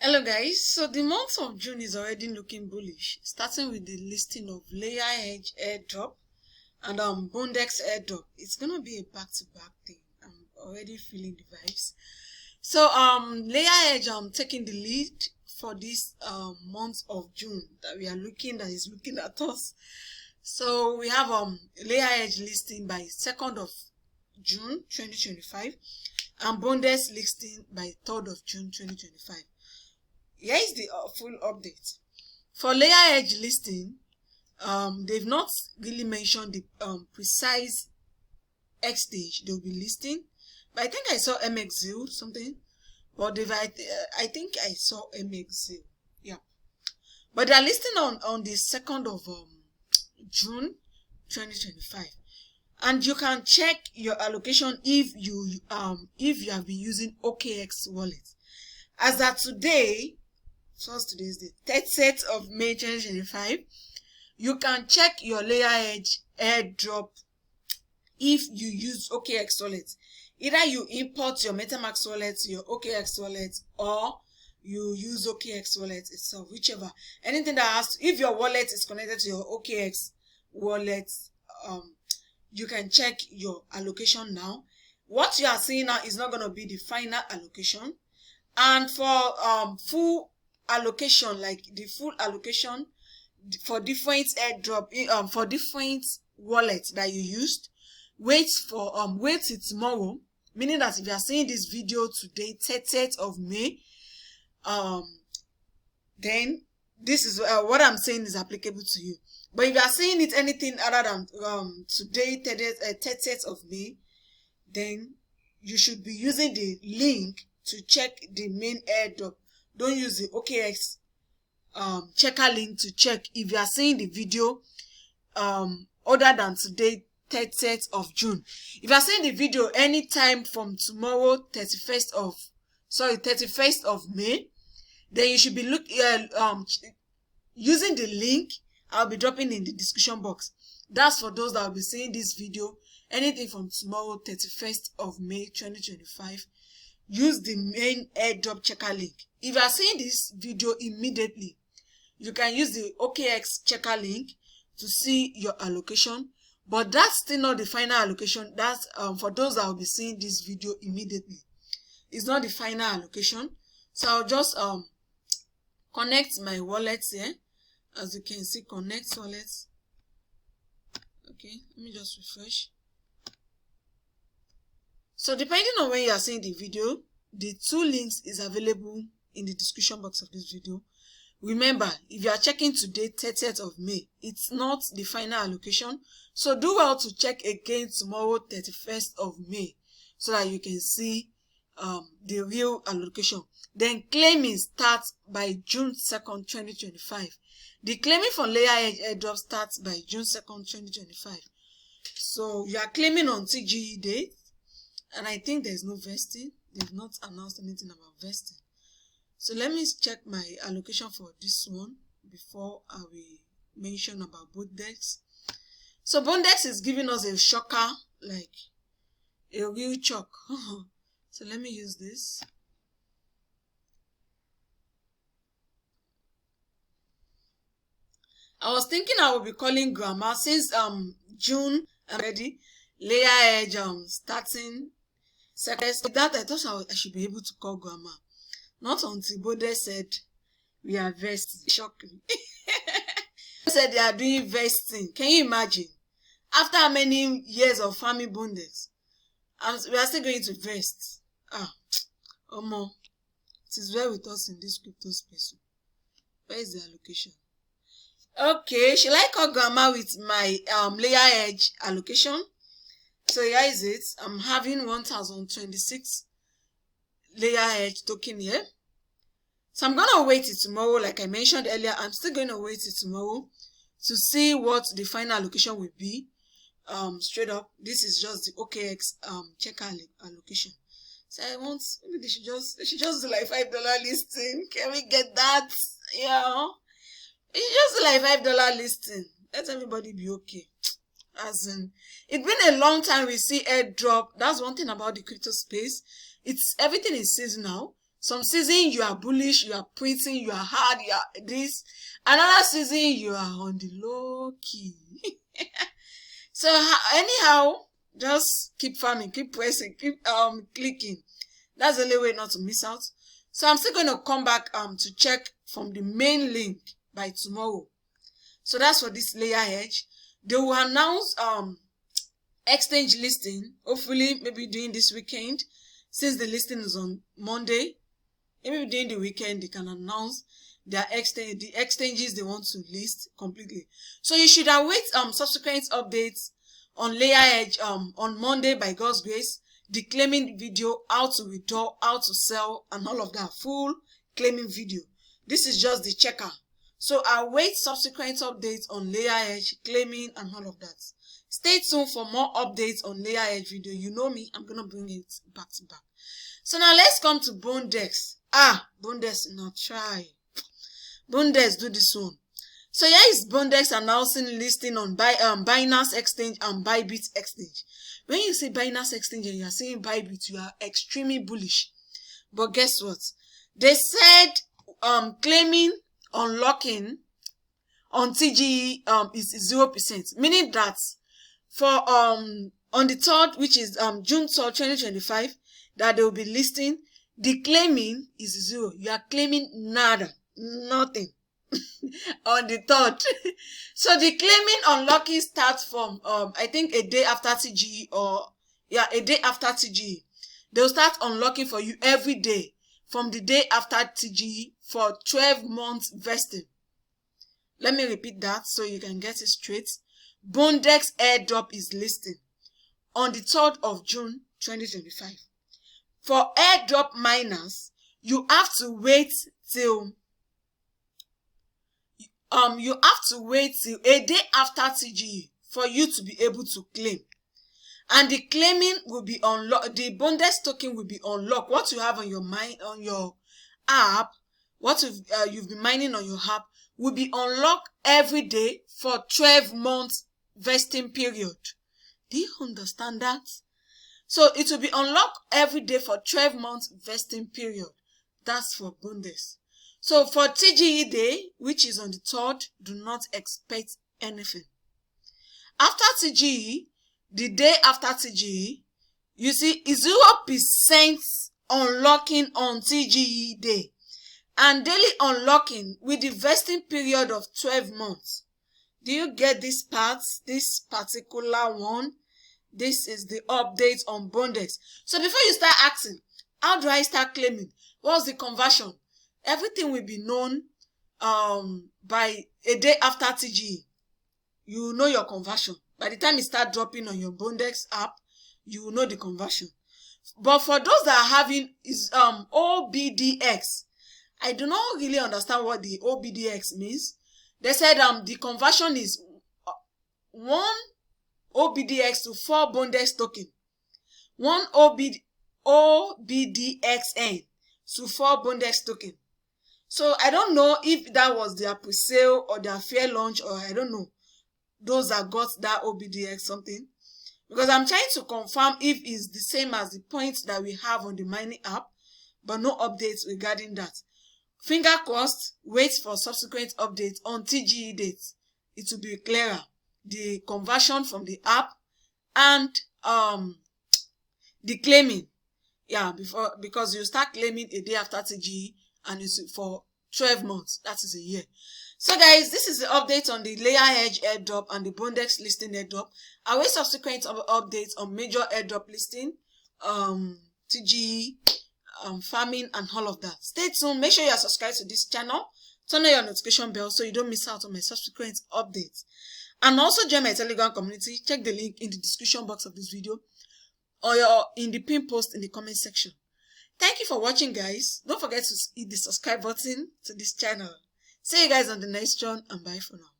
Hello guys, so the month of June is already looking bullish, starting with the listing of Layeredge Airdrop and Bondex Airdrop. It's gonna be a back-to-back thing. I'm already feeling the vibes. So Layeredge taking the lead for this month of June that is looking at us. So we have Layeredge listing by 2nd of June 2025 and Bondex listing by 3rd of June 2025. Here is the full update. For Layeredge listing, they've not really mentioned the precise X stage they'll be listing, but I think I saw MXZero something. But I think I saw MXZero, yeah. But they're listing on the 2nd of June 2025, and you can check your allocation if you have been using OKX wallet. As of today. So today is the 30th of May 2025. You can check your Layeredge Airdrop if you use OKX wallet. Either you import your metamask wallet to your OKX wallet, or you use OKX wallet itself, whichever. Anything that has to, if your wallet is connected to your OKX wallet, you can check your allocation now. What you are seeing now is not going to be the final allocation. And for full allocation, like the full allocation for different airdrop for different wallets that you used, wait till tomorrow, meaning that if you are seeing this video today, 30th of May, then this is what I'm saying is applicable to you. But if you are seeing it anything other than today, 30th of May, then you should be using the link to check the main airdrop. Don't use the OKX checker link to check if you are seeing the video other than today, 30th of June. If you are seeing the video anytime from tomorrow, 31st of May, then you should be using the link I'll be dropping in the description box. That's for those that will be seeing this video anything from tomorrow, 31st of May 2025. Use the main airdrop checker link. If you are seeing this video immediately, you can use the OKX checker link to see your allocation, but that's still not the final allocation. That's for those that will be seeing this video immediately. It's not the final allocation. So I'll just connect my wallets here. As you can see, connect wallets. Okay, let me just refresh. So depending on when you are seeing the video, the two links is available in the description box of this video. Remember, if you are checking today, 30th of May, it's not the final allocation. So do well to check again tomorrow, 31st of May, so that you can see the real allocation. Then claiming starts by June 2nd, 2025. The claiming for Layeredge Airdrop starts by June 2nd, 2025. So you are claiming on TGE date. And I think there's no vesting. They've not announced anything about vesting. So let me check my allocation for this one before I will mention about Bondex. So Bondex is giving us a shocker, like a real shock. So let me use this. I was thinking I will be calling grandma since June already. Layeredge starting. So that I thought I should be able to call grandma. Not until Bondex said we are vesting. Shocked me. Said they are doing vesting. Can you imagine? After how many years of farming Bondex, we are still going to vest. Omo, it is well with us in this crypto space. Where is the allocation? Okay, shall I call grandma with my Layeredge allocation? So here is it. I'm having 1026 Layeredge token here. So I'm going to wait till tomorrow. Like I mentioned earlier, I'm still going to wait till tomorrow to see what the final allocation will be. Straight up, this is just the OKX checker allocation. So I want, maybe they should just do like $5 listing. Can we get that? Yeah. It's just like $5 listing. Let everybody be okay. As in, it's been a long time we see airdrop. That's one thing about the crypto space. Everything is seasonal. Some season you are bullish, you are printing, you are hard, you are this. Another season you are on the low key. So anyhow, just keep farming, keep pressing, keep clicking. That's the only way not to miss out. So I'm still going to come back to check from the main link by tomorrow. So that's for this Layeredge. They will announce exchange listing, hopefully maybe during this weekend, since the listing is on Monday. Maybe during the weekend they can announce their the exchanges they want to list completely. So you should await subsequent updates on Layeredge on Monday by God's grace. The claiming video, how to withdraw, how to sell, and all of that full claiming video. This is just the checker. So await subsequent updates on Layeredge, claiming, and all of that. Stay tuned for more updates on Layeredge video. You know me, I'm gonna bring it back to back. So now let's come to Bondex. Bondex, not try. Bondex, do this one. So here is Bondex announcing listing on Binance Exchange and Bybit Exchange. When you say Binance Exchange and you are saying Bybit, you are extremely bullish. But guess what? They said claiming unlocking on TGE is 0%, meaning that for on the 3rd, which is June 3rd, 2025, that they will be listing, the claiming is 0. You are claiming nada, nothing on the 3rd. So the claiming unlocking starts from I think a day after TGE, or a day after TGE. They'll start unlocking for you every day from the day after TGE for 12 months vesting. Let me repeat that so you can get it straight. Bondex Airdrop is listing on the 3rd of June 2025. For airdrop miners, you have to wait till a day after TGE for you to be able to claim. And the claiming will be unlocked. The Bondex token will be unlocked. What you have on your app, what you've been mining on your app, will be unlocked every day for 12 months vesting period. Do you understand that? So it will be unlocked every day for 12 months vesting period. That's for Bondex. So for TGE day, which is on the 3rd, do not expect anything. After TGE, the day after TGE, you see, is 0% unlocking on TGE day. And daily unlocking with the vesting period of 12 months. Do you get this part? This particular one? This is the update on Bondex. So before you start asking, how do I start claiming? What's the conversion? Everything will be known by a day after TGE. You will know your conversion. By the time it start dropping on your Bondex app, you will know the conversion. But for those that are having is OBDX, I do not really understand what the OBDX means. They said the conversion is 1 OBDX to 4 Bondex token. 1 OBDXN to 4 Bondex token. So I don't know if that was their pre-sale or their fair launch, or I don't know. Those that got that OBDX something. Because I'm trying to confirm if it's the same as the points that we have on the mining app, but no updates regarding that. Finger crossed, wait for subsequent updates on TGE dates. It will be clearer. The conversion from the app and the claiming. Yeah, because you start claiming a day after TGE and it's for 12 months. That is a year. So guys, this is the update on the Layeredge Airdrop and the Bondex listing airdrop. I will subsequent updates on major airdrop listing, TGE, farming, and all of that. Stay tuned. Make sure you are subscribed to this channel. Turn on your notification bell so you don't miss out on my subsequent updates. And also join my Telegram community. Check the link in the description box of this video or in the pinned post in the comment section. Thank you for watching, guys. Don't forget to hit the subscribe button to this channel. See you guys on the next one, and bye for now.